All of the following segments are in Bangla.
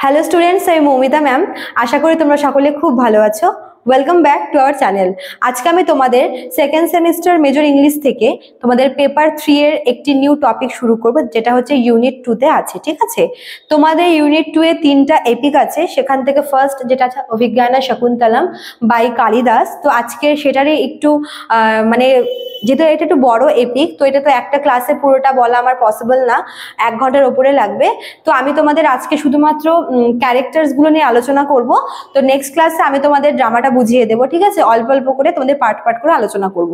হ্যালো স্টুডেন্টস, আমি মৌমিতা ম্যাম। আশা করি তোমরা সকলে খুব ভালো আছো। Welcome back to our channel. আজকে আমি তোমাদের সেকেন্ড সেমিস্টার মেজর ইংলিশ থেকে তোমাদের পেপার 3 এর একটি নিউ টপিক শুরু করব, যেটা হচ্ছে ইউনিট 2 তে আছে। ঠিক আছে, তোমাদের ইউনিট 2 এ 3টা এপিক আছে। সেখান থেকে ফার্স্ট যেটা আছে অভিজ্ঞানা শকুন্তলম বাই কালিদাস। তো আজকে সেটারই একটু মানে যেহেতু এটা একটু বড় এপিক, তো এটা তো একটা ক্লাসে পুরোটা বলা আমার পসিবল না, 1 ঘন্টার উপরে লাগবে। তো আমি তোমাদের আজকে শুধুমাত্র ক্যারেক্টার্স গুলো নিয়ে আলোচনা করব। তো নেক্সট ক্লাসে আমি তোমাদের ড্রামাটা বুঝিয়ে দেবো। ঠিক আছে, অল্প অল্প করে তোমাদের পার্ট পার্ট করে আলোচনা করব।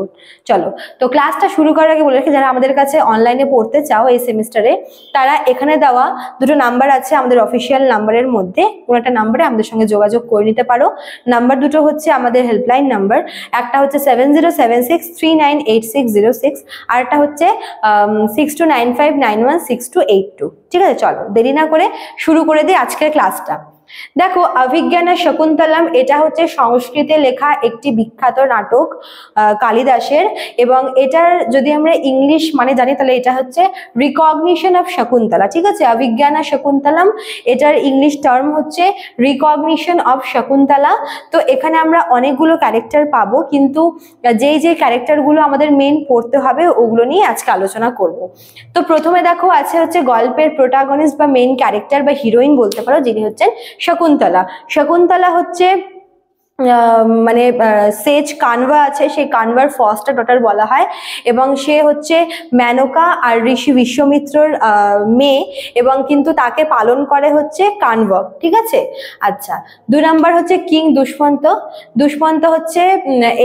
চলো, তো ক্লাসটা শুরু করার আগে বলে রাখি, যারা আমাদের কাছে অনলাইনে পড়তে চাও এই সেমিস্টারে, তারা এখানে দেওয়া দুটো নাম্বার আছে আমাদের অফিসিয়াল নাম্বারের মধ্যে, কোনো একটা নাম্বারে আমাদের সঙ্গে যোগাযোগ করে নিতে পারো। নাম্বার দুটো হচ্ছে আমাদের হেল্পলাইন নাম্বার, একটা হচ্ছে 7076398606 আর একটা হচ্ছে 6295916282। ঠিক আছে, চলো দেরি না করে শুরু করে দিই আজকের ক্লাসটা। দেখো, অভিজ্ঞানা শকুন্তলম এটা হচ্ছে সংস্কৃতে লেখা একটি বিখ্যাত নাটক কালিদাসের, এবং এটার যদি আমরা ইংলিশ মানে জানি তাহলে এটা হচ্ছে রিকগনিশন অফ শকুন্তলা। ঠিক আছে, অভিজ্ঞানা শকুন্তলম এটার ইংলিশ টার্ম হচ্ছে রিকগনিশন অফ শকুন্তলা। তো এখানে আমরা অনেকগুলো ক্যারেক্টার পাবো, কিন্তু যেই যে ক্যারেক্টারগুলো আমাদের মেন পড়তে হবে ওগুলো নিয়ে আজকে আলোচনা করব। তো প্রথমে দেখো আছে হচ্ছে গল্পের প্রোটাগনিস্ট বা মেন ক্যারেক্টার বা হিরোইন বলতে পারো, যিনি হচ্ছেন শকুন্তলা। শকুন্তলা হচ্ছে মানে সেজ কানভা আছে, সেই কানভার ফস্টার ডটার বলা হয়, এবং সে হচ্ছে মেনকা আর ঋষি বিশ্বমিত্রর মেয়ে, এবং কিন্তু তাকে পালন করে হচ্ছে কানভা। ঠিক আছে, আচ্ছা। 2 নাম্বার হচ্ছে কিং দুষ্মন্ত। দুষ্মন্ত হচ্ছে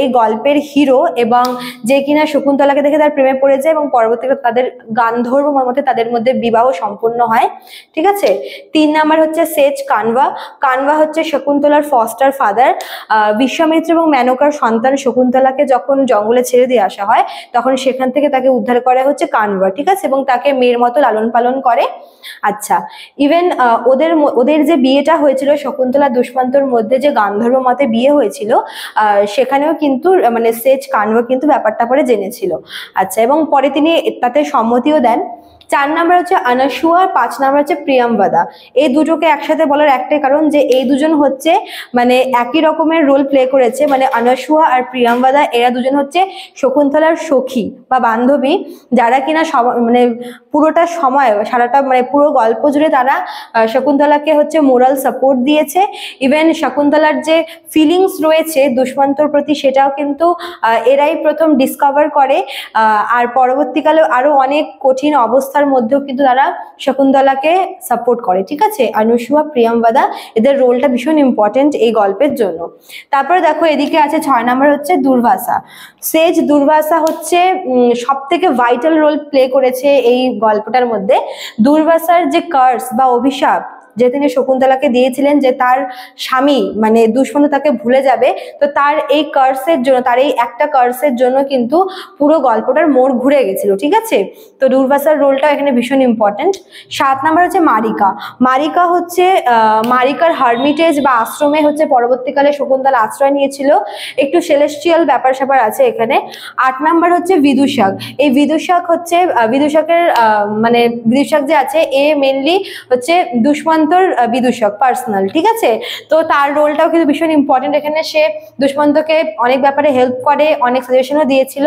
এই গল্পের হিরো, এবং যে কিনা শকুন্তলাকে দেখে তার প্রেমে পড়ে যায়, এবং পরবর্তীকালে তাদের গান্ধর্ব মতে তাদের মধ্যে বিবাহ সম্পূর্ণ হয়। ঠিক আছে, 3 নাম্বার হচ্ছে সেজ কানভা। কানভা হচ্ছে শকুন্তলার ফস্টার ফাদার। বিশ্বামিত্র এবং মেনকার সন্তান শকুন্তলাকে যখন জঙ্গলে ছেড়ে দিয়ে আসা হয়, তখন সেখান থেকে তাকে উদ্ধার করে হচ্ছে কানভা। ঠিক আছে, এবং তাকে মেয়ের মতো লালন পালন করে। আচ্ছা, ইভেন ওদের যে বিয়েটা হয়েছিল শকুন্তলা দুষ্মন্তর মধ্যে, যে গান্ধর্ব মতে বিয়ে হয়েছিল, সেখানেও কিন্তু মানে সেজ কানভা কিন্তু ব্যাপারটা পরে জেনেছিল। আচ্ছা, এবং পরে তিনি তাতে সম্মতিও দেন। 4 নাম্বার হচ্ছে অনসুয়া, আর 5 নাম্বার হচ্ছে প্রিয়ামবদা। এই দুটোকে একসাথে বলার একটাই কারণ যে এই দুজন হচ্ছে মানে একই রকমের রোল প্লে করেছে। মানে অনসুয়া আর প্রিয়ামবদা এরা দুজন হচ্ছে শকুন্তলার সখী বা বান্ধবী, যারা কিনা মানে পুরোটা সময় সারাটা মানে পুরো গল্প জুড়ে তারা শকুন্তলাকে হচ্ছে মোরাল সাপোর্ট দিয়েছে। ইভেন শকুন্তলার যে ফিলিংস রয়েছে দুষ্মন্তর প্রতি, সেটাও কিন্তু এরাই প্রথম ডিসকভার করে। আর পরবর্তীকালে আরো অনেক কঠিন অবস্থার মধ্যেও কিন্তু তারা শকুন্তলাকে সাপোর্ট করে। ঠিক আছে, অনুসুয়া প্রিয়ামবদা এদের রোলটা ভীষণ ইম্পর্টেন্ট এই গল্পের জন্য। তারপরে দেখো এদিকে আছে 6 নাম্বার হচ্ছে দুর্বাসা। সেজ দুর্বাসা হচ্ছে সব থেকে ভাইটাল রোল প্লে করেছে এই গল্পটার মধ্যে। দুর্বাসার যে কার্স বা অভিশাপ যে তিনি শকুন্তলাকে দিয়েছিলেন, যে তার স্বামী মানে দুষ্মন্ত তাকে ভুলে যাবে, তো তার এই কার্সের জন্য, তার এই একটা কার্সের জন্য কিন্তু পুরো গল্পটার মোড় ঘুরে গেছিল। ঠিক আছে, তো দুর্বাসার রোলটা এখানে ভীষণ ইম্পর্টেন্ট। 7 নাম্বার হচ্ছে মারিকা। মারিকা হচ্ছে মারিকার হারমিটেজ বা আশ্রমে হচ্ছে পরবর্তীকালে শকুন্তলা আশ্রয় নিয়েছিল। একটু সেলেস্টিয়াল ব্যাপার স্যাপার আছে এখানে। 8 নাম্বার হচ্ছে বিদূষক। এই বিদূষক হচ্ছে বিদূষকের মানে বিদূষক যে আছে, এ মেনলি হচ্ছে দুষ্মন্তর বিদূষক পার্সোনাল। ঠিক আছে, তো তার রোলটাও কিন্তু ভীষণ ইম্পর্টেন্ট এখানে। সে দুষ্মন্তকে অনেক ব্যাপারে হেল্প করে, অনেক সাজেশনও দিয়েছিল।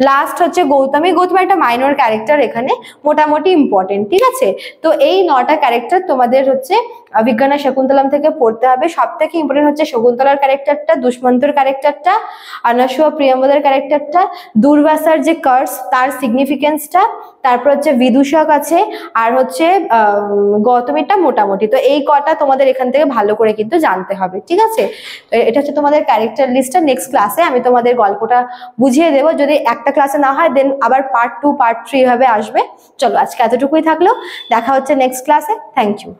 লাস্ট হচ্ছে গৌতমী। গৌতমী একটা মাইনর ক্যারেক্টার, এখানে মোটামুটি ইম্পর্টেন্ট। ঠিক আছে, তো এই 9টা ক্যারেক্টার তোমাদের হচ্ছে অভিজ্ঞানা শকুন্তলম থেকে পড়তে হবে। সব থেকে ইম্পর্টেন্ট হচ্ছে শকুন্তলার ক্যারেক্টারটা, দুষ্মন্তর ক্যারেক্টারটা, অনসুয়া প্রিয়ামবদার ক্যারেক্টারটা, দুর্বাসার যে কার্স তার সিগনিফিকেন্সটা, তারপর হচ্ছে বিদূষক আছে, আর হচ্ছে গৌতমীটা মোটামুটি। তো এই কটা তোমাদের এখান থেকে ভালো করে কিন্তু জানতে হবে। ঠিক আছে, এটা হচ্ছে তোমাদের ক্যারেক্টার লিস্টটা। নেক্সট ক্লাসে আমি তোমাদের গল্পটা বুঝিয়ে দেবো। যদি একটা ক্লাসে না হয়, দেন আবার পার্ট 2 পার্ট 3 ভাবে আসবে। চলো, আজকে এতটুকুই থাকলো। দেখা হচ্ছে নেক্সট ক্লাসে। Thank you.